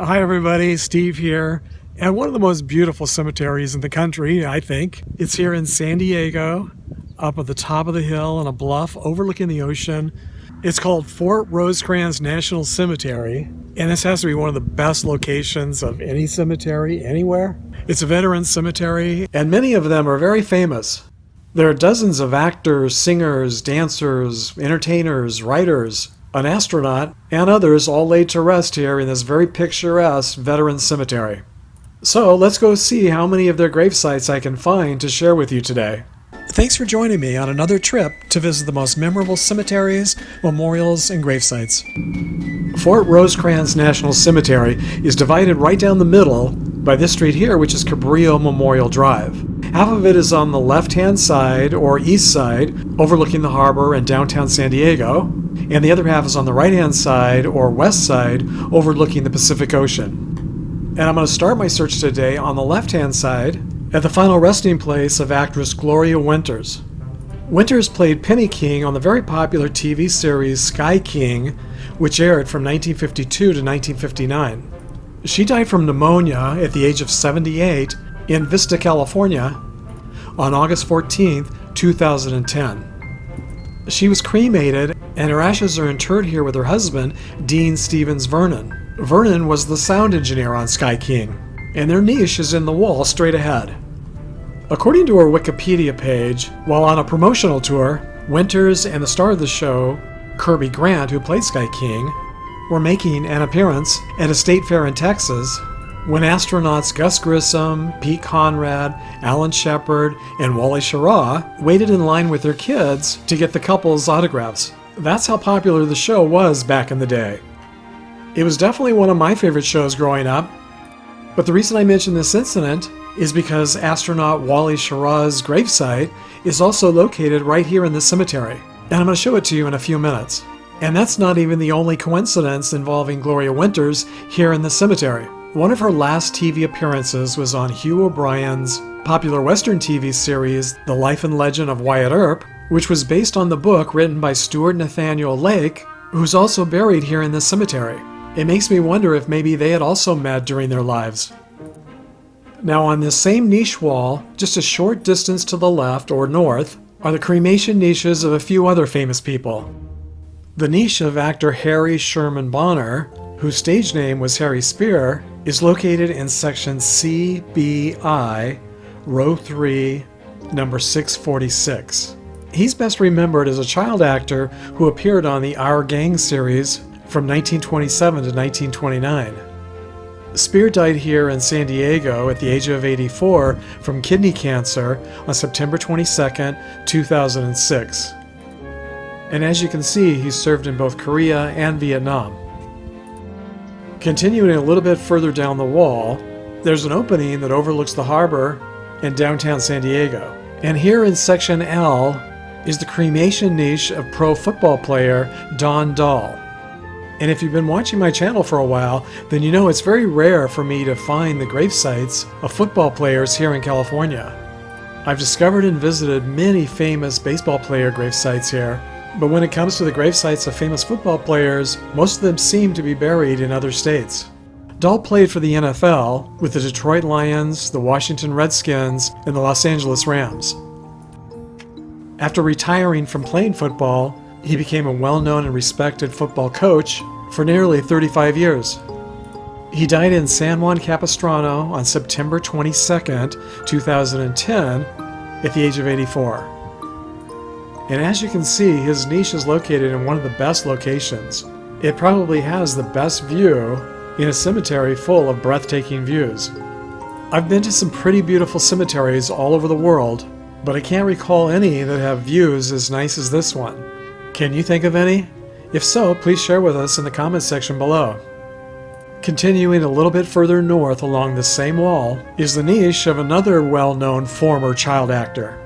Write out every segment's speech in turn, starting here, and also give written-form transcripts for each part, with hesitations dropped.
Hi everybody, Steve here. At one of the most beautiful cemeteries in the country, I think. It's here in San Diego, up at the top of the hill on a bluff overlooking the ocean. It's called Fort Rosecrans National Cemetery, and this has to be one of the best locations of any cemetery anywhere. It's a veteran cemetery, and many of them are very famous. There are dozens of actors, singers, dancers, entertainers, writers, an astronaut, and others all laid to rest here in this very picturesque veteran cemetery. So let's go see how many of their gravesites I can find to share with you today. Thanks for joining me on another trip to visit the most memorable cemeteries, memorials, and gravesites. Fort Rosecrans National Cemetery is divided right down the middle by this street here, which is Cabrillo Memorial Drive. Half of it is on the left-hand side, or east side, overlooking the harbor and downtown San Diego, and the other half is on the right-hand side, or west side, overlooking the Pacific Ocean. And I'm going to start my search today on the left-hand side, at the final resting place of actress Gloria Winters. Winters played Penny King on the very popular TV series Sky King, which aired from 1952 to 1959. She died from pneumonia at the age of 78 in Vista, California, on August 14, 2010. She was cremated, and her ashes are interred here with her husband, Dean Stevens Vernon. Vernon was the sound engineer on Sky King, and their niche is in the wall straight ahead. According to her Wikipedia page, while on a promotional tour, Winters and the star of the show, Kirby Grant, who played Sky King, were making an appearance at a state fair in Texas when astronauts Gus Grissom, Pete Conrad, Alan Shepard, and Wally Schirra waited in line with their kids to get the couple's autographs. That's how popular the show was back in the day. It was definitely one of my favorite shows growing up, but the reason I mention this incident is because astronaut Wally Schirra's gravesite is also located right here in this cemetery, and I'm going to show it to you in a few minutes. And that's not even the only coincidence involving Gloria Winters here in the cemetery. One of her last TV appearances was on Hugh O'Brien's popular Western TV series, The Life and Legend of Wyatt Earp, which was based on the book written by Stuart Nathaniel Lake, who's also buried here in this cemetery. It makes me wonder if maybe they had also met during their lives. Now on this same niche wall, just a short distance to the left or north, are the cremation niches of a few other famous people. The niche of actor Harry Sherman Bonner, whose stage name was Harry Spear, is located in section CBI, row 3, number 646. He's best remembered as a child actor who appeared on the Our Gang series from 1927 to 1929. Spear died here in San Diego at the age of 84 from kidney cancer on September 22, 2006. And as you can see, he served in both Korea and Vietnam. Continuing a little bit further down the wall, there's an opening that overlooks the harbor in downtown San Diego. And here in section L is the cremation niche of pro football player Don Dahl. And if you've been watching my channel for a while, then you know it's very rare for me to find the gravesites of football players here in California. I've discovered and visited many famous baseball player gravesites here, but when it comes to the gravesites of famous football players, most of them seem to be buried in other states. Dahl played for the NFL with the Detroit Lions, the Washington Redskins, and the Los Angeles Rams. After retiring from playing football, he became a well-known and respected football coach for nearly 35 years. He died in San Juan Capistrano on September 22, 2010, at the age of 84. And as you can see, his niche is located in one of the best locations. It probably has the best view in a cemetery full of breathtaking views. I've been to some pretty beautiful cemeteries all over the world, but I can't recall any that have views as nice as this one. Can you think of any? If so, please share with us in the comments section below. Continuing a little bit further north along the same wall is the niche of another well-known former child actor.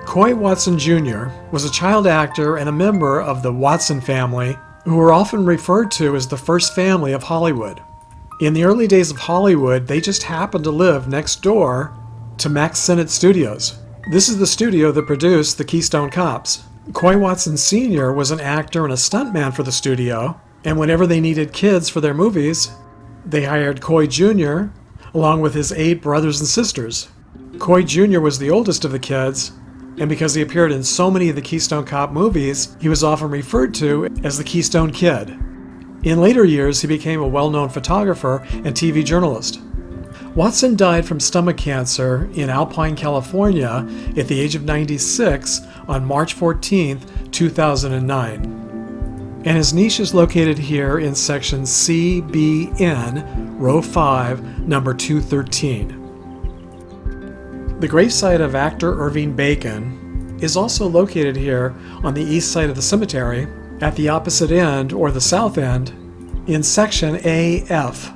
Coy Watson Jr. was a child actor and a member of the Watson family, who were often referred to as the first family of Hollywood. In the early days of Hollywood, they just happened to live next door to Max Sennett Studios. This is the studio that produced the Keystone Cops. Coy Watson Sr. was an actor and a stuntman for the studio, and whenever they needed kids for their movies, They hired Coy Jr., along with his 8 brothers and sisters. Coy Jr. was the oldest of the kids, and because he appeared in so many of the Keystone Cop movies, he was often referred to as the Keystone Kid. In later years, he became a well-known photographer and TV journalist. Watson died from stomach cancer in Alpine, California at the age of 96 on March 14, 2009. And his niche is located here in section CBN, row 5, number 213. The gravesite of actor Irving Bacon is also located here on the east side of the cemetery, at the opposite end, or the south end, in section AF.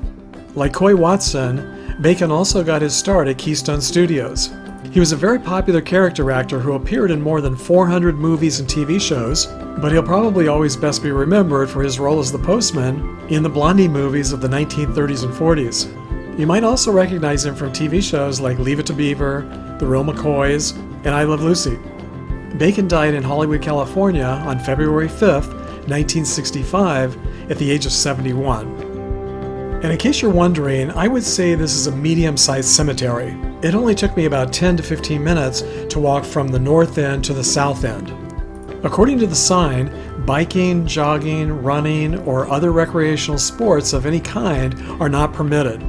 Like Coy Watson, Bacon also got his start at Keystone Studios. He was a very popular character actor who appeared in more than 400 movies and TV shows, but he'll probably always best be remembered for his role as the postman in the Blondie movies of the 1930s and 40s. You might also recognize him from TV shows like Leave It to Beaver, The Real McCoys, and I Love Lucy. Bacon died in Hollywood, California on February 5th, 1965, at the age of 71. And in case you're wondering, I would say this is a medium-sized cemetery. It only took me about 10 to 15 minutes to walk from the north end to the south end. According to the sign, biking, jogging, running, or other recreational sports of any kind are not permitted.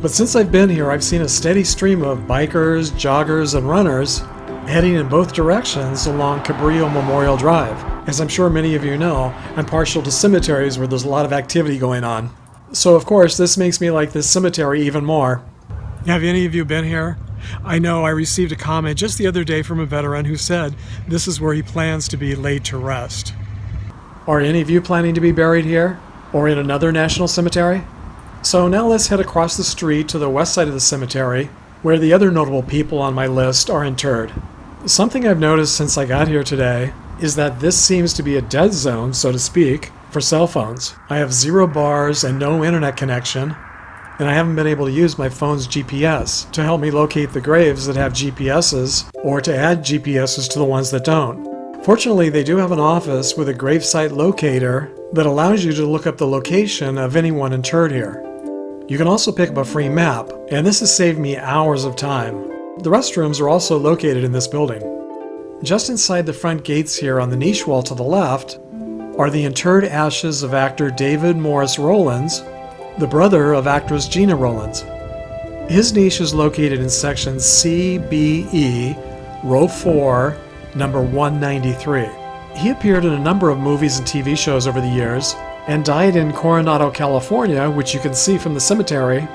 But since I've been here, I've seen a steady stream of bikers, joggers, and runners heading in both directions along Cabrillo Memorial Drive. As I'm sure many of you know, I'm partial to cemeteries where there's a lot of activity going on. So of course, this makes me like this cemetery even more. Have any of you been here? I know I received a comment just the other day from a veteran who said this is where he plans to be laid to rest. Are any of you planning to be buried here? Or in another national cemetery? So now let's head across the street to the west side of the cemetery, where the other notable people on my list are interred. Something I've noticed since I got here today is that this seems to be a dead zone, so to speak, for cell phones. I have 0 bars and no internet connection, and I haven't been able to use my phone's GPS to help me locate the graves that have GPSs, or to add GPSs to the ones that don't. Fortunately, they do have an office with a gravesite locator that allows you to look up the location of anyone interred here. You can also pick up a free map, and this has saved me hours of time. The restrooms are also located in this building. Just inside the front gates here on the niche wall to the left are the interred ashes of actor David Morris Rowlands, the brother of actress Gina Rowlands. His niche is located in section CBE, row 4, number 193. He appeared in a number of movies and TV shows over the years, and died in Coronado, California, which you can see from the cemetery,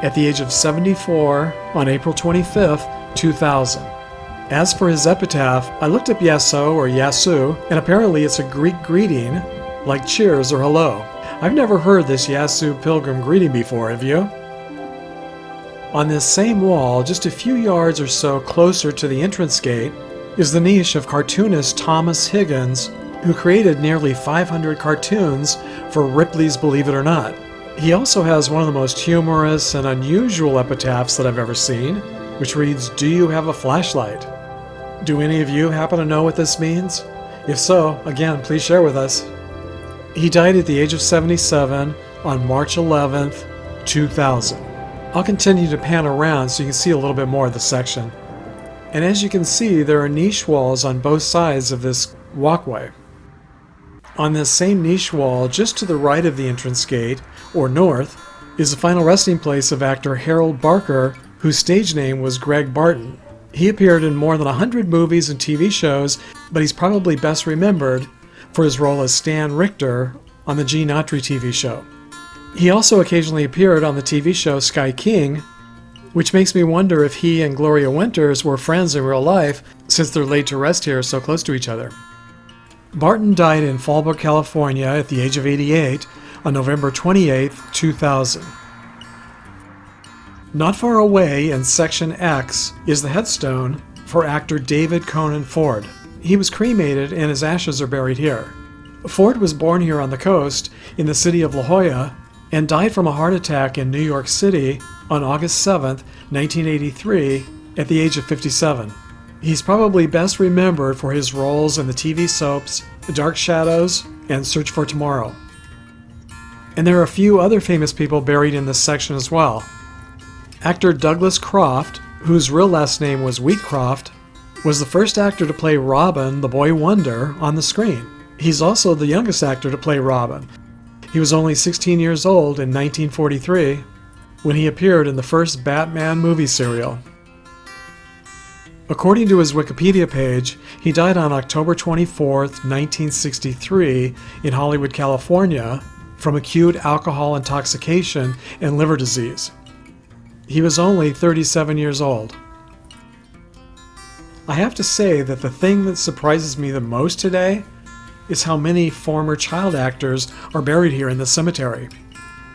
at the age of 74 on April 25th, 2000. As for his epitaph, I looked up Yasso or Yasu, and apparently it's a Greek greeting, like cheers or hello. I've never heard this Yasu pilgrim greeting before, have you? On this same wall, just a few yards or so closer to the entrance gate, is the niche of cartoonist Thomas Higgins, who created nearly 500 cartoons for Ripley's Believe It or Not. He also has one of the most humorous and unusual epitaphs that I've ever seen, which reads, "Do you have a flashlight?" Do any of you happen to know what this means? If so, again, please share with us. He died at the age of 77 on March 11th, 2000. I'll continue to pan around so you can see a little bit more of the section. And as you can see, there are niche walls on both sides of this walkway. On this same niche wall, just to the right of the entrance gate, or north, is the final resting place of actor Harold Barker, whose stage name was Gregg Barton. He appeared in more than 100 movies and TV shows, but he's probably best remembered for his role as Stan Richter on the Gene Autry TV show. He also occasionally appeared on the TV show Sky King, which makes me wonder if he and Gloria Winters were friends in real life, since they're laid to rest here so close to each other. Barton died in Fallbrook, California at the age of 88 on November 28, 2000. Not far away in Section X is the headstone for actor David Conan Ford. He was cremated and his ashes are buried here. Ford was born here on the coast in the city of La Jolla and died from a heart attack in New York City on August 7, 1983 at the age of 57. He's probably best remembered for his roles in the TV soaps Dark Shadows and Search for Tomorrow. And there are a few other famous people buried in this section as well. Actor Douglas Croft, whose real last name was Wheatcroft, was the first actor to play Robin, the Boy Wonder, on the screen. He's also the youngest actor to play Robin. He was only 16 years old in 1943 when he appeared in the first Batman movie serial. According to his Wikipedia page, he died on October 24, 1963 in Hollywood, California from acute alcohol intoxication and liver disease. He was only 37 years old. I have to say that the thing that surprises me the most today is how many former child actors are buried here in the cemetery.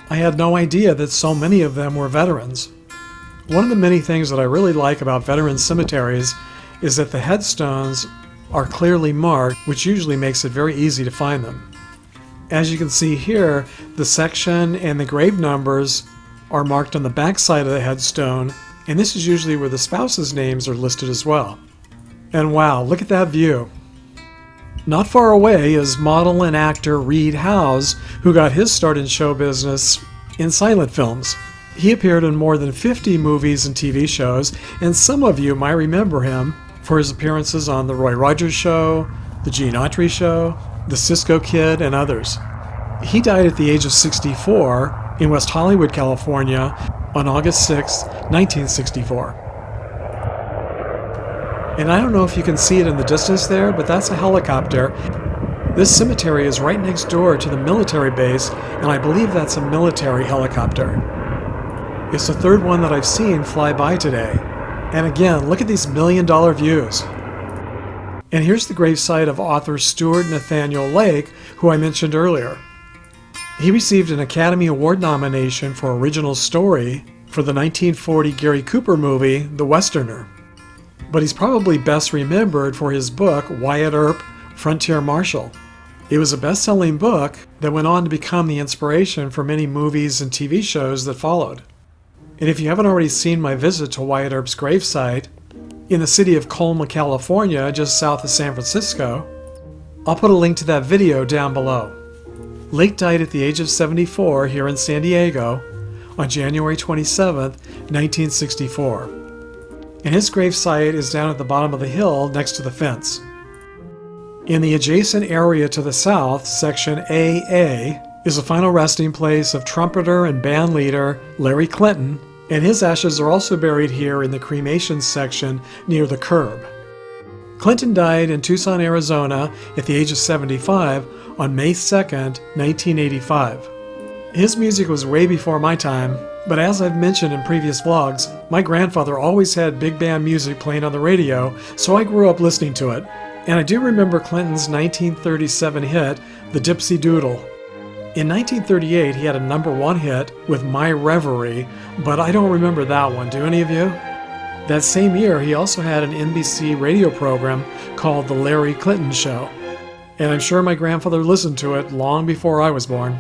I had no idea that so many of them were veterans. One of the many things that I really like about veteran cemeteries is that the headstones are clearly marked, which usually makes it very easy to find them. As you can see here, the section and the grave numbers are marked on the back side of the headstone, and this is usually where the spouses' names are listed as well. And wow, look at that view. Not far away is model and actor Reed Howes, who got his start in show business in silent films. He appeared in more than 50 movies and TV shows, and some of you might remember him for his appearances on The Roy Rogers Show, The Gene Autry Show, The Cisco Kid, and others. He died at the age of 64 in West Hollywood, California on August 6, 1964. And I don't know if you can see it in the distance there, but that's a helicopter. This cemetery is right next door to the military base, and I believe that's a military helicopter. It's the third one that I've seen fly by today. And again, look at these million-dollar views. And here's the gravesite of author Stuart Nathaniel Lake, who I mentioned earlier. He received an Academy Award nomination for original story for the 1940 Gary Cooper movie, The Westerner. But he's probably best remembered for his book, Wyatt Earp, Fronteer Marshal. It was a best-selling book that went on to become the inspiration for many movies and TV shows that followed. And if you haven't already seen my visit to Wyatt Earp's gravesite in the city of Colma, California, just south of San Francisco, I'll put a link to that video down below. Lake died at the age of 74 here in San Diego on January 27, 1964. And his gravesite is down at the bottom of the hill next to the fence. In the adjacent area to the south, section AA, is the final resting place of trumpeter and band leader Larry Clinton, and his ashes are also buried here in the cremation section near the curb. Clinton died in Tucson, Arizona at the age of 75 on May 2nd, 1985. His music was way before my time, but as I've mentioned in previous vlogs, my grandfather always had big band music playing on the radio, so I grew up listening to it. And I do remember Clinton's 1937 hit, The Dipsy Doodle. In 1938, he had a #1 hit with My Reverie, but I don't remember that one. Do any of you? That same year, he also had an NBC radio program called The Larry Clinton Show. And I'm sure my grandfather listened to it long before I was born.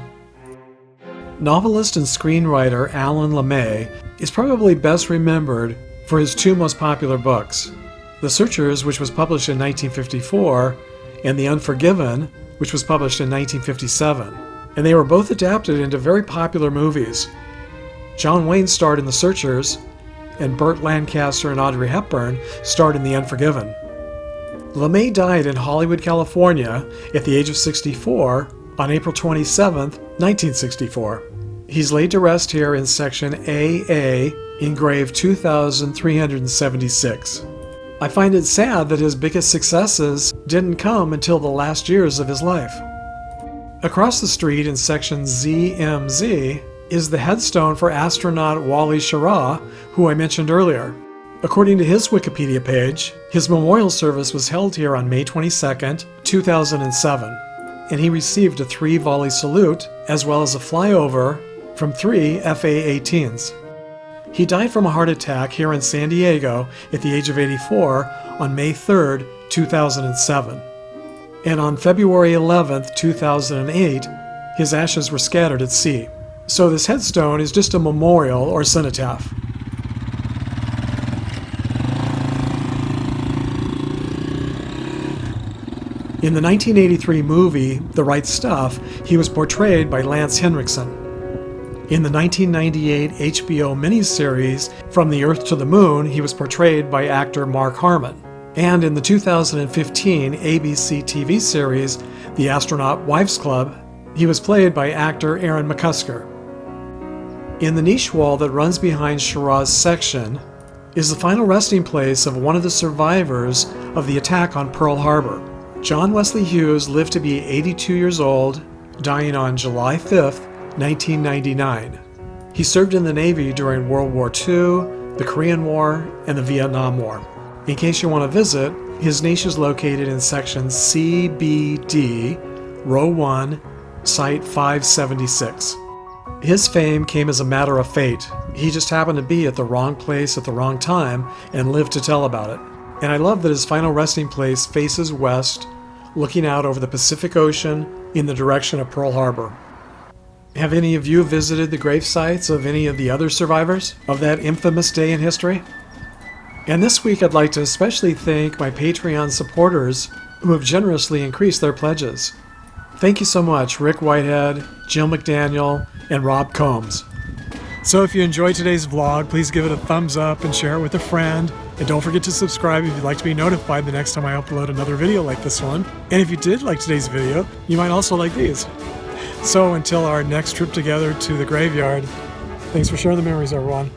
Novelist and screenwriter Alan LeMay is probably best remembered for his two most popular books, The Searchers, which was published in 1954, and The Unforgiven, which was published in 1957. And they were both adapted into very popular movies. John Wayne starred in The Searchers, and Burt Lancaster and Audrey Hepburn starred in The Unforgiven. LeMay died in Hollywood, California at the age of 64 on April 27, 1964. He's laid to rest here in section AA in grave 2376. I find it sad that his biggest successes didn't come until the last years of his life. Across the street in section ZMZ is the headstone for astronaut Wally Schirra, who I mentioned earlier. According to his Wikipedia page, his memorial service was held here on May 22, 2007, and he received a 3-volley salute as well as a flyover from 3 FA-18s. He died from a heart attack here in San Diego at the age of 84 on May 3, 2007. And on February 11, 2008, his ashes were scattered at sea. So this headstone is just a memorial or cenotaph. In the 1983 movie, The Right Stuff, he was portrayed by Lance Henriksen. In the 1998 HBO miniseries, From the Earth to the Moon, he was portrayed by actor Mark Harmon. And in the 2015 ABC TV series, The Astronaut Wives Club, he was played by actor Aaron McCusker. In the niche wall that runs behind Schirra's section is the final resting place of one of the survivors of the attack on Pearl Harbor. John Wesley Hughes lived to be 82 years old, dying on July 5, 1999. He served in the Navy during World War II, the Korean War, and the Vietnam War. In case you want to visit, his niche is located in section CBD, row 1, site 576. His fame came as a matter of fate. He just happened to be at the wrong place at the wrong time and lived to tell about it. And I love that his final resting place faces west, looking out over the Pacific Ocean in the direction of Pearl Harbor. Have any of you visited the gravesites of any of the other survivors of that infamous day in history? And this week I'd like to especially thank my Patreon supporters who have generously increased their pledges. Thank you so much, Rick Whitehead, Jill McDaniel, and Rob Combs. So if you enjoyed today's vlog, please give it a thumbs up and share it with a friend. And don't forget to subscribe if you'd like to be notified the next time I upload another video like this one. And if you did like today's video, you might also like these. So until our next trip together to the graveyard, thanks for sharing the memories, everyone.